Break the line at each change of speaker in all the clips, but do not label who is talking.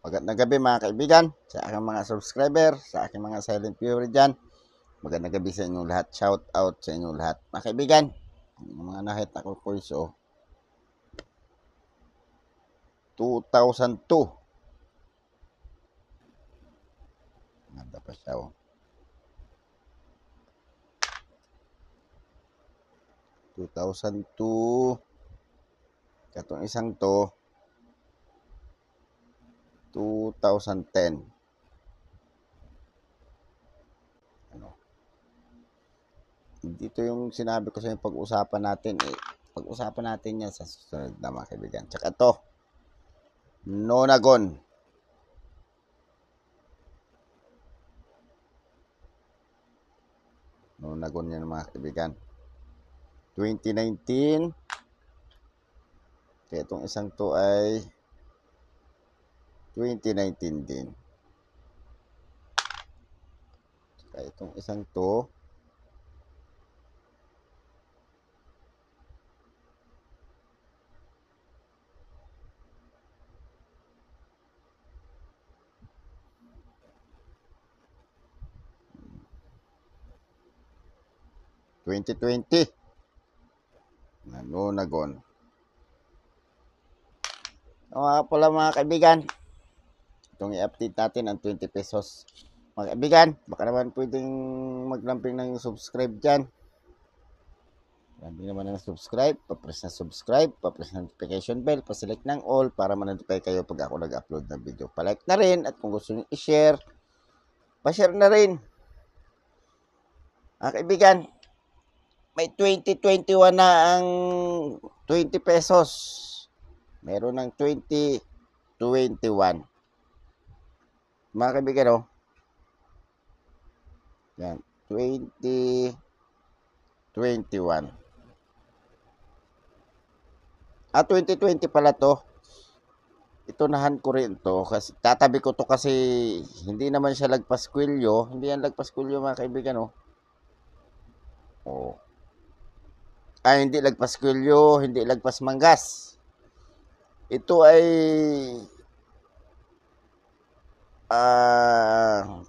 Magandang gabi mga kaibigan, sa aking mga subscriber, sa aking mga silent viewer dyan. Magandang gabi sa inyong lahat. Shout out sa inyong lahat. Mga kaibigan, yung mga nakita ko po iso, 2002. Nanda pa siya oh. 2002. Katong isang to, 2010. Dito yung sinabi ko sa inyo pag-usapan natin. Pag-usapan natin yan sa susunod na mga kaibigan. Tsaka to, Nonagon. Nonagon yan mga kaibigan. 2019. Kaya itong isang to ay 2019 din. Kaya itong isang to, (2020) Nonagon. Pala mga kaibigan, itong i-update natin ang 20 pesos. Mga kaibigan, baka naman pwedeng maglamping ng subscribe dyan. Lamping naman ng subscribe, papress na subscribe, papress na notification bell, paselect ng all para ma-notify kayo pag ako nag-upload ng video. Palike na rin at kung gusto nyo i-share, pa-share na rin. Mga kaibigan, may 2021 na ang 20 pesos. Meron ng 2021. Mga kaibigan, oh. Yan, 2021. 2020 pala to. Itunahan ko rin to kasi tatabi ko to kasi hindi naman siya lagpaskwilyo. Hindi yan lagpaskwilyo mga kaibigan, oh. Oh. Hindi lagpaskwilyo, hindi lagpas manggas. Ito ay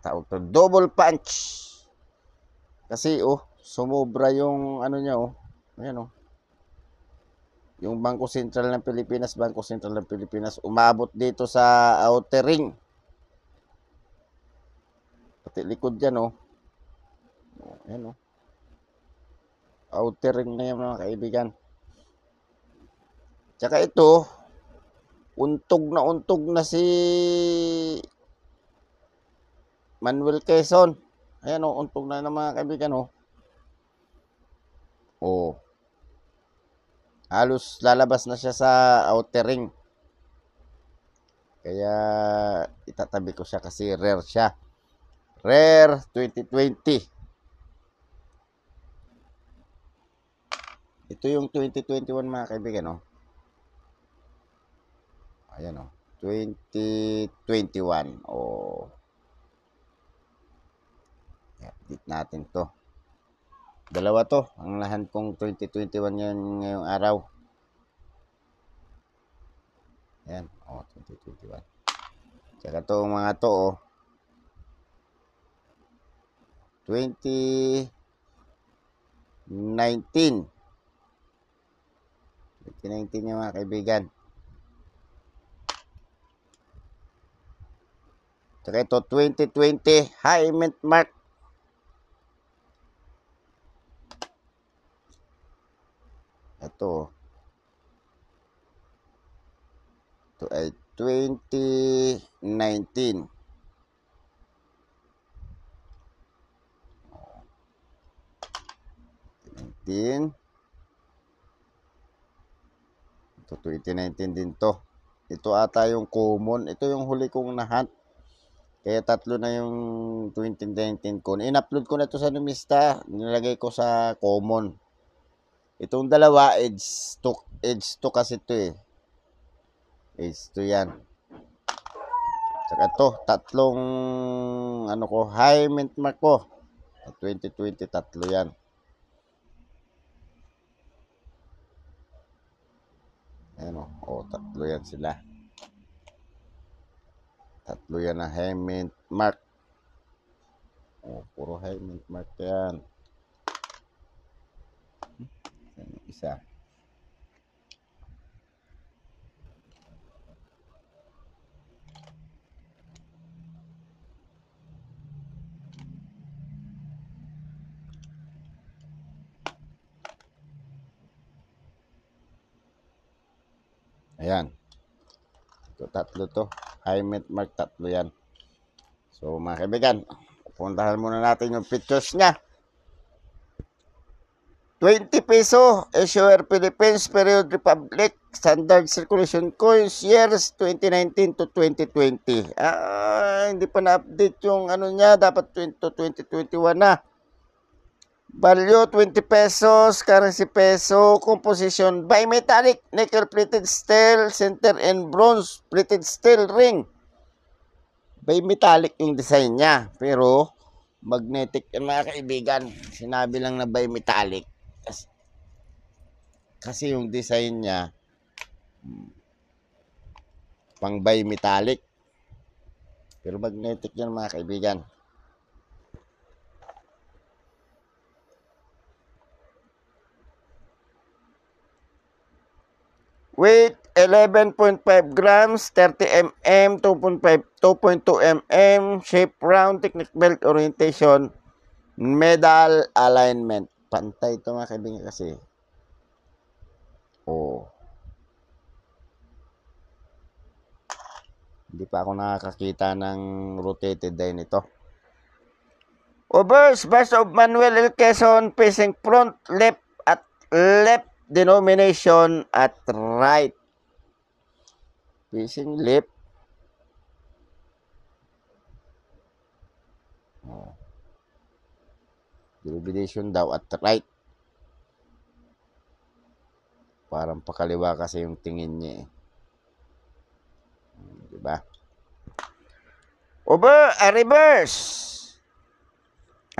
tawag to, double punch. Kasi sumobra yung ano niya Ayan yung Bangko Sentral ng Pilipinas, umabot dito sa outer ring. Pati likod yan Ayan outer ring na yan mga kaibigan. Tsaka ito, untog na si Manuel Quezon. Ayan untog na mga kaibigan halos lalabas na siya sa outer ring. Kaya itatabi ko siya kasi rare siya. Rare 2020. Ito yung 2021 mga kaibigan Ayan 2021. Update natin to. Dalawa to. Ang lahat kong 2021 ngayong araw. Ayan. 2021. Tsaka to mga to 2019. 2019 yung mga kaibigan. Tsaka ito 2020 high mint mark. Ito ay 2019. Ito 2019 din to. Ito ata yung common. Ito yung huli kong nahunt. Kaya tatlo na yung 2019 ko. In-upload ko na ito sa Numista. Nilagay ko sa common. Itong dalawa, edge to kasi ito Edge to yan. Saka ito, tatlong high mint mark ko. 2020, tatlo yan. Ayan tatlo yan sila. Tatlo yan na high mint mark. Puro high mint mark yan. Isa. Ayan. Tatlo to. High mint mark, tatlo yan. So, mga kaibigan, puntahan muna natin yung pictures niya. 20 peso, issuer Philippines, period Republic, standard circulation coins, years 2019 to 2020. Hindi pa na-update yung ano niya, dapat 2021 na. Value 20 pesos, currency peso, composition bimetallic, nickel plated steel, center and bronze plated steel ring. Bimetallic yung design niya, pero magnetic yan mga kaibigan. Sinabi lang na bimetallic. Kasi yung design niya pang bimetallic. Pero magnetic yan mga kaibigan. Weight 11.5 grams, 30 mm, 2.2 mm, shape round, technique belt orientation, medal alignment. Pantay ito mga kaibigan kasi. Hindi pa ako nakakakita ng rotated die nito. Obverse, bust of Manuel L. Quezon, facing front left at left denomination at right. Facing left. Denomination daw at right. Parang pakaliwa kasi yung tingin niya eh. Diba? Reverse.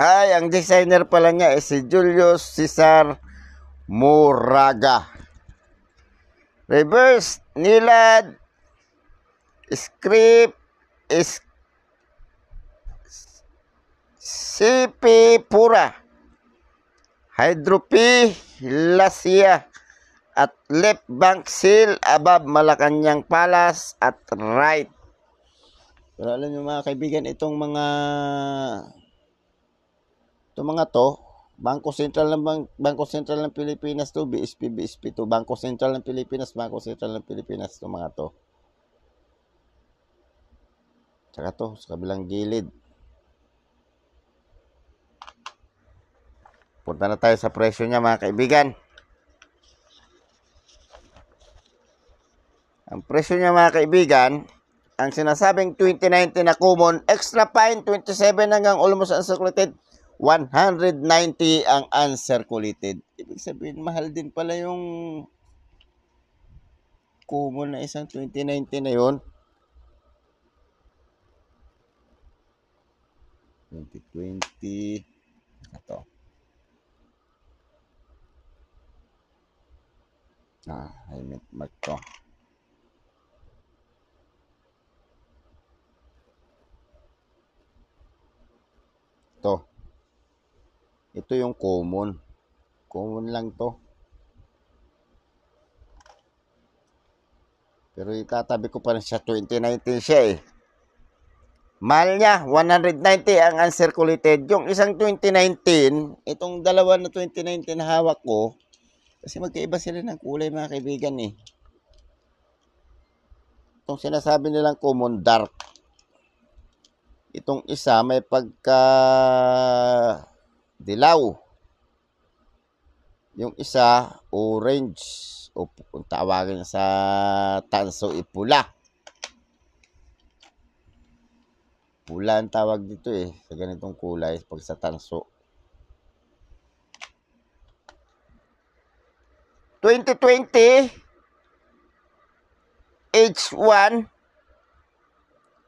Ang designer pala niya si Julius Cesar Moraga. Reverse, nilad, script, CP Pura, Hydropi Lasia, at left bank seal above Malacanang Palace at right. Pero alam nyo mga kaibigan, itong mga to, Bangko Sentral ng Pilipinas to, BSP to, Bangko Sentral ng Pilipinas, itong mga to. Tsaka to, sa kabilang gilid. Punta na tayo sa presyo niya mga kaibigan. Ang presyo niya mga kaibigan, ang sinasabing 2019 na common, extra fine 27 hanggang almost uncirculated, 190 ang uncirculated. Ibig sabihin, mahal din pala yung common na isang 2019 na yun. 2020. Ito. I meant mark to. Ito yung common. Common lang to. Pero itatabi ko pa rin siya, 2019 siya eh. Mahal niya, 190 ang uncirculated. Yung isang 2019, itong dalawa na 2019 na hawak ko, kasi magkaiba sila ng kulay mga kaibigan eh. Itong sinasabi nilang common dark. Itong isa may pagka dilaw. Yung isa orange o kung tawagin sa tanso ipula. Pula ang tawag dito eh sa ganitong kulay pag sa tanso. 2020 H1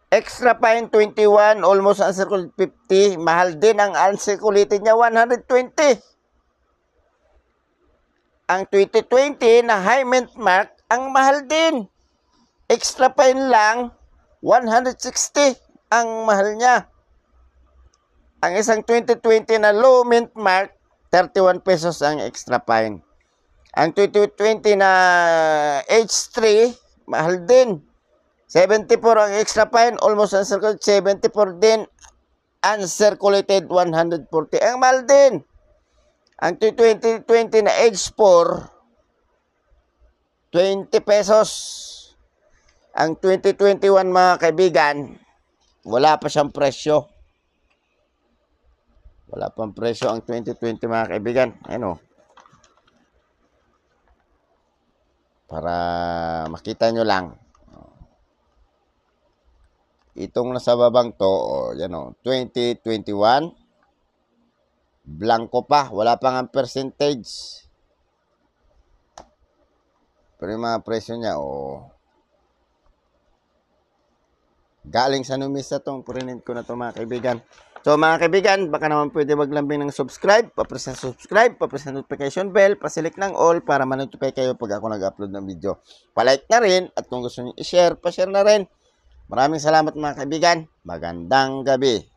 extra fine 21, almost uncirculated 50. Mahal din ang uncirculated niya, 120. Ang 2020 na high mint mark, ang mahal din. Extra fine lang, 160 ang mahal niya. Ang isang 2020 na low mint mark, 31 pesos ang extra fine. Ang 2020 na H3, mahal din. 74 ang extra fine, almost uncirculated, 74 din. Uncirculated, 140. Ang mahal din. Ang 2020 na H4, 20 pesos. Ang 2021 mga kaibigan, wala pa siyang presyo. Wala pang presyo ang 2020 mga kaibigan. Ano? Para makita nyo lang. Itong nasa babang to, yan o, 2021, blanco pa, wala pang ang percentage. Pero yung mga presyo niya, galing sa numisa tong prinint ko na to mga kaibigan. So mga kaibigan, baka naman pwede maglambing ng subscribe, papress ng subscribe, papress ng notification bell, pasilik ng all para ma-notify kayo pag ako nag-upload ng video. Palike na rin at kung gusto niyo i-share, pa-share na rin. Maraming salamat mga kaibigan. Magandang gabi.